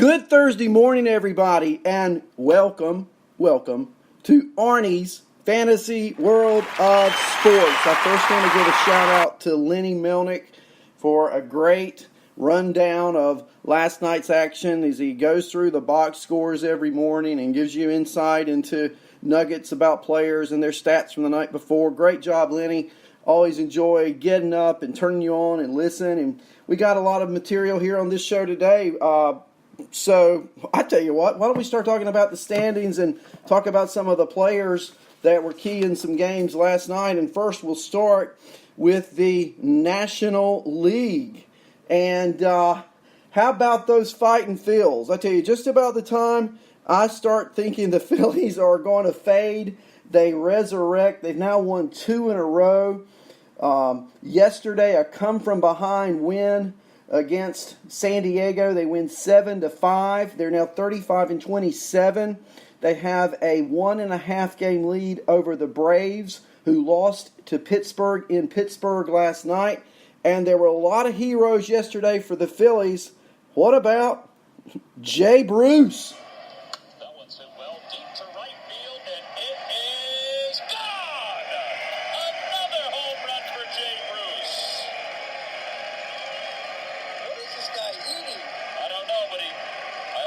Good Thursday morning, everybody, and welcome to Arnie's Fantasy World of Sports. I first want to give a shout out to Lenny Melnick for a great rundown of last night's action as he goes through the box scores every morning and gives you insight into nuggets about players and their stats from the night before. Great job, Lenny. Always enjoy getting up and turning you on and listen. And we got a lot of material here on this show today. So I tell you what, why don't we start talking about the standings and talk about some of the players that were key in some games last night. And first we'll start with the National League. And how about those fighting Phils? I tell you, just about the time I start thinking the Phillies are going to fade, they resurrect. They've now won 2 in a row. Yesterday, a come-from-behind win against San Diego. They win 7-5. They're now 35-27. They have a 1.5 game lead over the Braves, who lost to Pittsburgh in Pittsburgh last night. And there were a lot of heroes yesterday for the Phillies. What about Jay Bruce? That one's hit well deep to right field, and it is gone! Another home run for Jay Bruce. What is this guy eating? I don't know, but I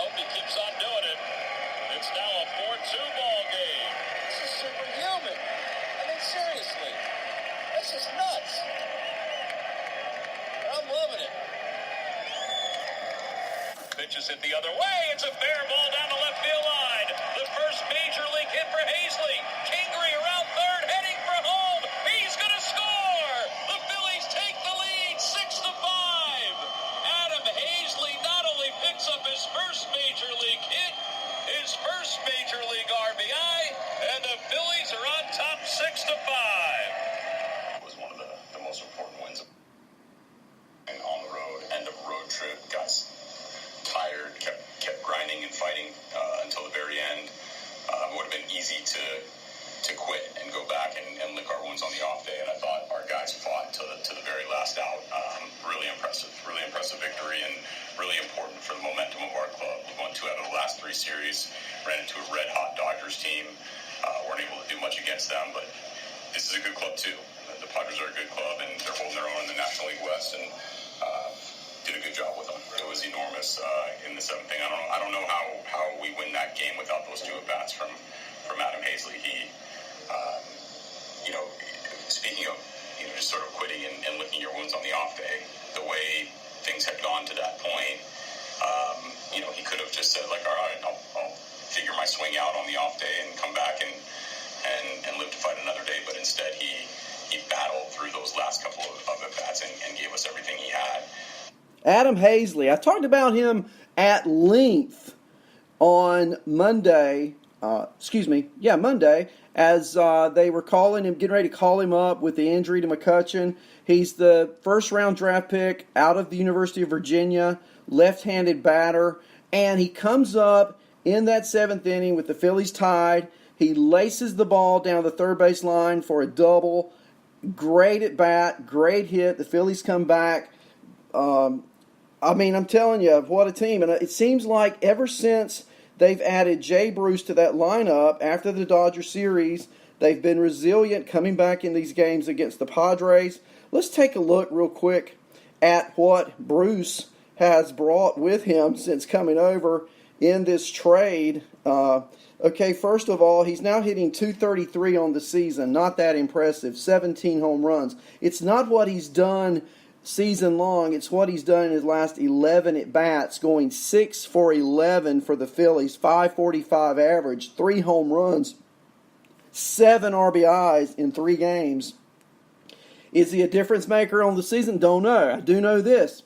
hope he keeps on doing it. It's now a 4-2 ball game. This is superhuman. I mean, seriously. This is nuts. I'm loving it. Pitch is hit the other way. It's a fair ball down the left field line. The first major league hit for Hazley. Kingery around third, heading for home. He's going to score. The Phillies take the lead, 6-5. Adam Hazley not only picks up his first major league hit, his first major league RBI, and the Phillies are on top, 6-5. It was one of the most important wins on the road. End of road trip, guys tired, kept grinding and fighting until the very end. It would have been easy to quit and go back and lick our wounds on the off day, and I thought our guys fought to the very last out. Really impressive victory, and really important for the momentum of our club. We won 2 out of the last 3 series, ran into a red-hot Dodgers team, weren't able to do much against them, but this is a good club too. The Padres are a good club, and they're holding their own in the National League West, and did a good job with them. It was enormous in the 7th inning. I don't know how we win that game without those 2 at-bats from Adam Hazley. He, speaking of, just sort of quitting and licking your wounds on the off day, the way things had gone to that point, he could have just said, like, all right, I'll figure my swing out on the off day and come back and live to fight another day. But instead, he battled through those last couple of at-bats and gave us everything he had. Adam Hazley. I talked about him at length on Monday, Monday, as they were getting ready to call him up with the injury to McCutchen. He's the first-round draft pick out of the University of Virginia, left-handed batter, and he comes up in that 7th inning with the Phillies tied. He laces the ball down the third base line for a double. Great at bat, great hit. The Phillies come back. I'm telling you, what a team. And it seems like ever since they've added Jay Bruce to that lineup after the Dodger series, they've been resilient coming back in these games against the Padres. Let's take a look real quick at what Bruce has brought with him since coming over in this trade. Okay, first of all, he's now hitting .233 on the season. Not that impressive. 17 home runs. It's not what he's done season long. It's what he's done in his last 11 at-bats, going 6 for 11 for the Phillies, .545 average, 3 home runs, 7 RBIs in 3 games. Is he a difference maker on the season? Don't know. I do know this.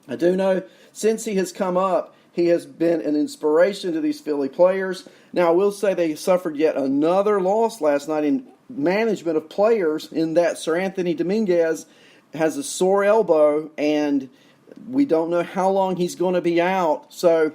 I do know since he has come up, he has been an inspiration to these Philly players. Now, I will say they suffered yet another loss last night in management of players, in that Sir Anthony Dominguez has a sore elbow, and we don't know how long he's going to be out. So,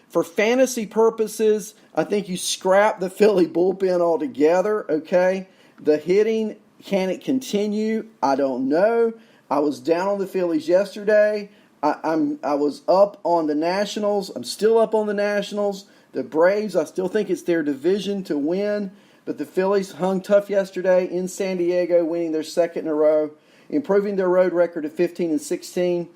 for fantasy purposes, I think you scrap the Philly bullpen altogether, okay? The hitting, can it continue? I don't know. I was down on the Phillies yesterday. I was up on the Nationals. I'm still up on the Nationals. The Braves, I still think it's their division to win. But the Phillies hung tough yesterday in San Diego, winning their second in a row, improving their road record to 15-16.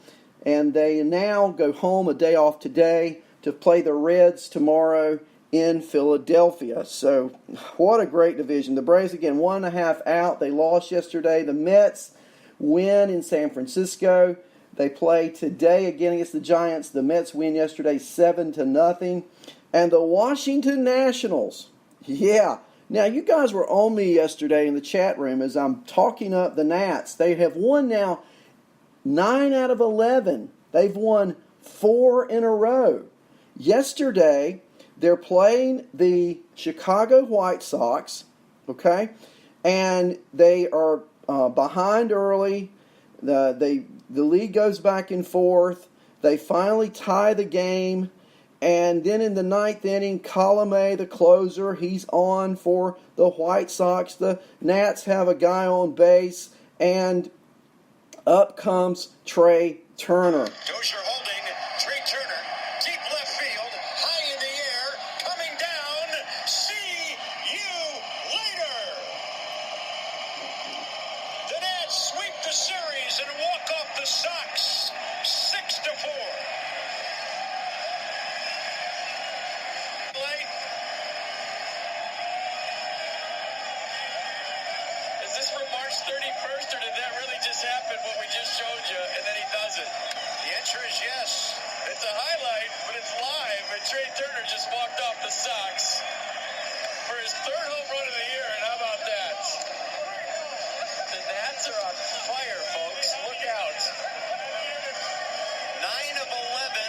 And they now go home a day off today to play the Reds tomorrow in Philadelphia. So what a great division. The Braves, again, 1.5 out. They lost yesterday. The Mets win in San Francisco. They play today again against the Giants. The Mets win yesterday 7-0. And the Washington Nationals, yeah. Now, you guys were on me yesterday in the chat room as I'm talking up the Nats. They have won now 9 out of 11. They've won 4 in a row. Yesterday, they're playing the Chicago White Sox, okay? And they are behind early. The league goes back and forth. They finally tie the game. And then in the 9th inning, Colomé, the closer, he's on for the White Sox. The Nats have a guy on base. And up comes Trey Turner. Dozier holding. Trey Turner. Deep left field. High in the air. Coming down. See you later. The Nats sweep the series and walk off the Sox 6-4. Is this from March 31st, or did that really just happen, what we just showed you, and then he does it? The answer is yes. It's a highlight, but it's live, and Trey Turner just walked off the Sox for his 3rd home run of the year, and how about that? The Nats are on fire, folks. Look out. 9 of 11,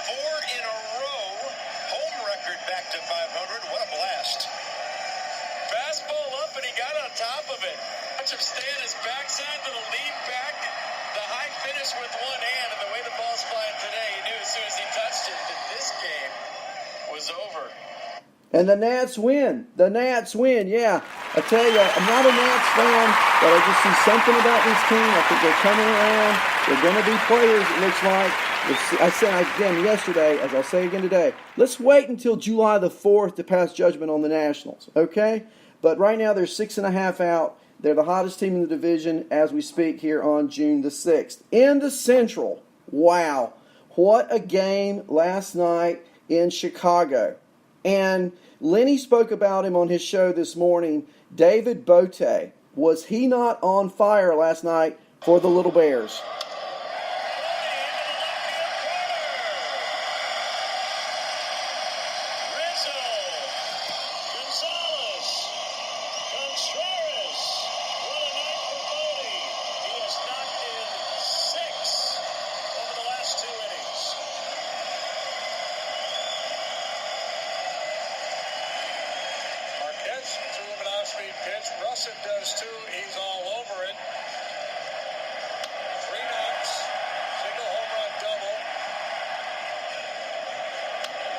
4 in a row. Home record back to 500. What a blast. Fastball up, and he got on top of it. Watch him stay on his backside to the lead back. The high finish with one hand, and the way the ball's flying today, he knew as soon as he touched it that this game was over. And the Nats win. The Nats win, yeah. I tell you, I'm not a Nats fan, but I just see something about this team. I think they're coming around. They're going to be players, it looks like. I said again yesterday, as I'll say again today, let's wait until July the 4th to pass judgment on the Nationals, okay? But right now they're 6.5 out. They're the hottest team in the division as we speak here on June the 6th. In the Central, wow, what a game last night in Chicago. And Lenny spoke about him on his show this morning. David Bote, was he not on fire last night for the Little Bears? Russell does too. He's all over it. 3 knocks. Single home run double.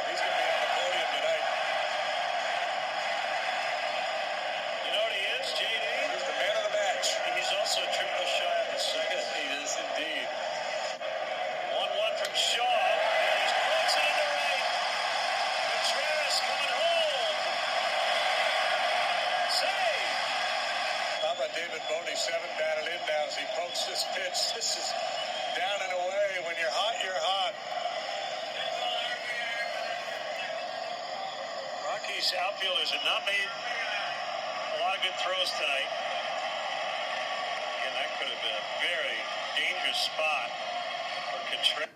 He's going to be on the podium tonight. You know what he is, JD? He's the man of the match. He's also triple shy of the second. He is indeed. 1-1 from Shaw. And he's closing into right. Contreras coming home. Save. How about David Boney, 7 batted in now as he pokes this pitch. This is down and away. When you're hot, you're hot. Rockies outfielders have not made a lot of good throws tonight. Again, that could have been a very dangerous spot for Contreras.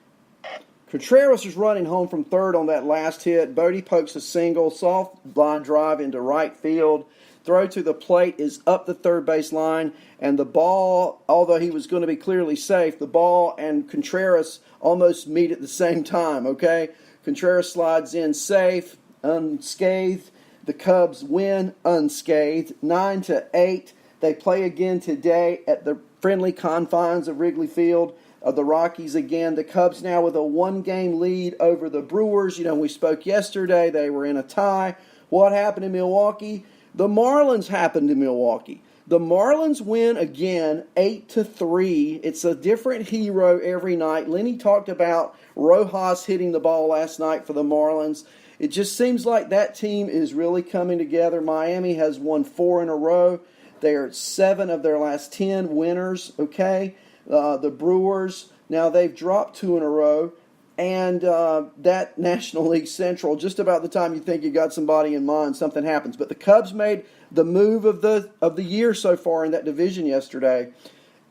Contreras is running home from third on that last hit. Bodie pokes a single, soft line drive into right field. Throw to the plate is up the third base line, and the ball, although he was going to be clearly safe, the ball and Contreras almost meet at the same time, okay? Contreras slides in safe, unscathed. The Cubs win unscathed, 9-8. They play again today at the friendly confines of Wrigley Field. The Rockies again. The Cubs now with a 1-game lead over the Brewers. You know, we spoke yesterday. They were in a tie. What happened in Milwaukee? The Marlins happened in Milwaukee. The Marlins win again, 8-3. It's a different hero every night. Lenny talked about Rojas hitting the ball last night for the Marlins. It just seems like that team is really coming together. Miami has won 4 in a row. They are 7 of their last 10 winners, okay? The Brewers, now they've dropped 2 in a row. And that National League Central, just about the time you think you got somebody in mind, something happens. But the Cubs made the move of the year so far in that division yesterday,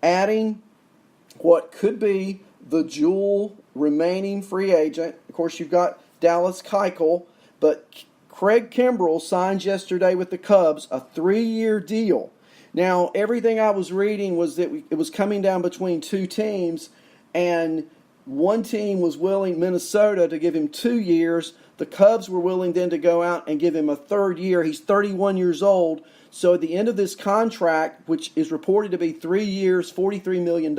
adding what could be the dual remaining free agent. Of course, you've got Dallas Keuchel, but Craig Kimbrell signed yesterday with the Cubs a 3-year deal. Now, everything I was reading was that it was coming down between 2 teams, and one team was willing, Minnesota, to give him 2 years. The Cubs were willing then to go out and give him a 3rd year. He's 31 years old. So at the end of this contract, which is reported to be 3 years, $43 million,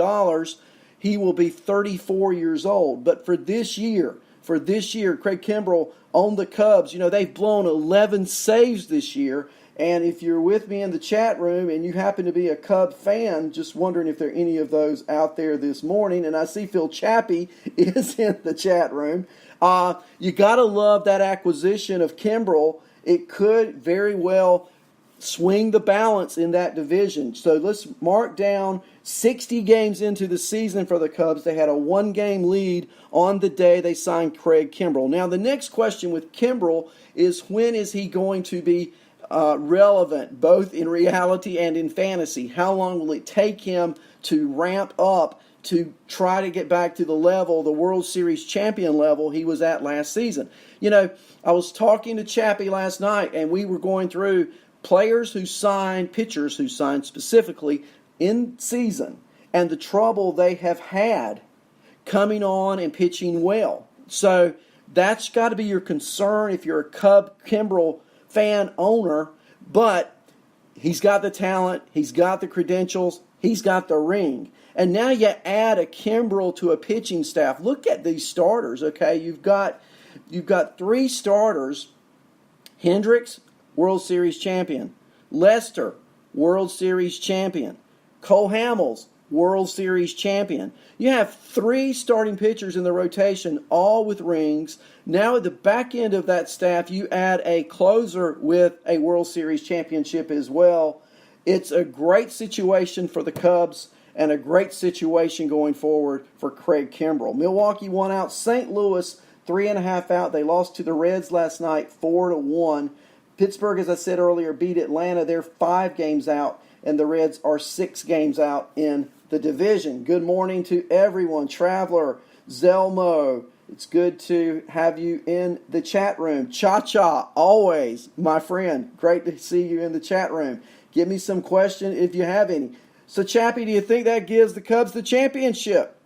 he will be 34 years old. But for this year, Craig Kimbrell on the Cubs, they've blown 11 saves this year. And if you're with me in the chat room and you happen to be a Cub fan, just wondering if there are any of those out there this morning, and I see Phil Chappie is in the chat room, you got to love that acquisition of Kimbrell. It could very well swing the balance in that division. So let's mark down 60 games into the season for the Cubs. They had a 1-game lead on the day they signed Craig Kimbrell. Now, the next question with Kimbrell is, when is he going to be relevant, both in reality and in fantasy? How long will it take him to ramp up to try to get back to the World Series champion level he was at last season? I was talking to Chappie last night, and we were going through pitchers who signed specifically in season, and the trouble they have had coming on and pitching well. So that's got to be your concern if you're a Kimbrell fan owner, but he's got the talent, he's got the credentials, he's got the ring. And now you add a Kimbrell to a pitching staff. Look at these starters, okay? You've got 3 starters. Hendricks, World Series champion. Lester, World Series champion. Cole Hamels, World Series champion. You have 3 starting pitchers in the rotation, all with rings. Now at the back end of that staff, you add a closer with a World Series championship as well. It's a great situation for the Cubs and a great situation going forward for Craig Kimbrell. Milwaukee won out. St. Louis, 3.5 out. They lost to the Reds last night, 4-1. Pittsburgh, as I said earlier, beat Atlanta. They're 5 games out, and the Reds are 6 games out in the division. Good morning to everyone. Traveler, Zelmo, it's good to have you in the chat room. Cha-Cha, always, my friend. Great to see you in the chat room. Give me some question if you have any. So, Chappie, do you think that gives the Cubs the championship?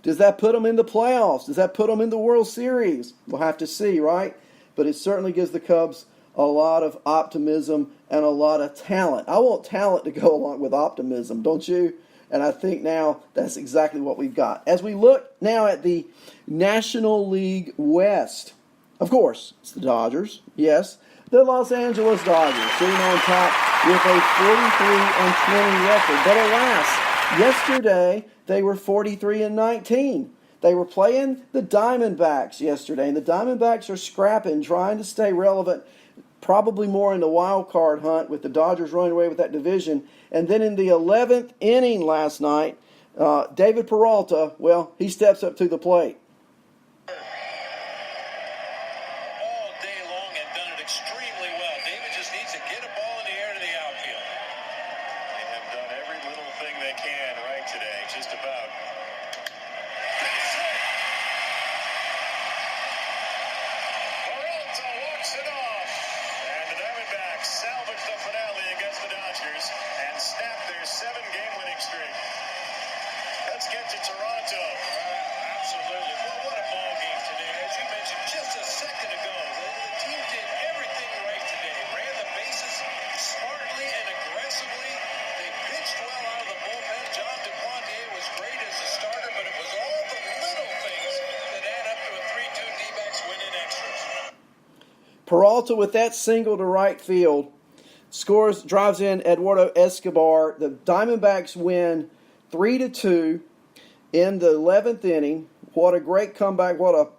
Does that put them in the playoffs? Does that put them in the World Series? We'll have to see, right? But it certainly gives the Cubs a lot of optimism and a lot of talent. I want talent to go along with optimism, don't you? And I think now that's exactly what we've got. As we look now at the National League West, of course, it's the Dodgers, yes. The Los Angeles Dodgers sitting on top with a 43-20 record. But alas, yesterday they were 43-19. They were playing the Diamondbacks yesterday, and the Diamondbacks are scrapping, trying to stay relevant, probably more in the wild card hunt with the Dodgers running away with that division. And then in the 11th inning last night, David Peralta, well, he steps up to the plate. All day long and done it extremely well. David just needs to get a ball in the air to the outfield. They have done every little thing they can right today, just about. Peralta walks it off. And the Diamondbacks salvage the finale against the Dodgers and snap their 7-game winning streak. Let's get to Toronto. Absolutely. Well, what a ball game today. As you mentioned just a second ago, the team did everything right today. Ran the bases smartly and aggressively. They pitched well out of the bullpen. John DeQuantier was great as a starter, but it was all the little things that add up to a 3-2 D-backs win in extras. Peralta with that single to right field drives in Eduardo Escobar. The Diamondbacks win 3-2 in the 11th inning. What a great comeback! What a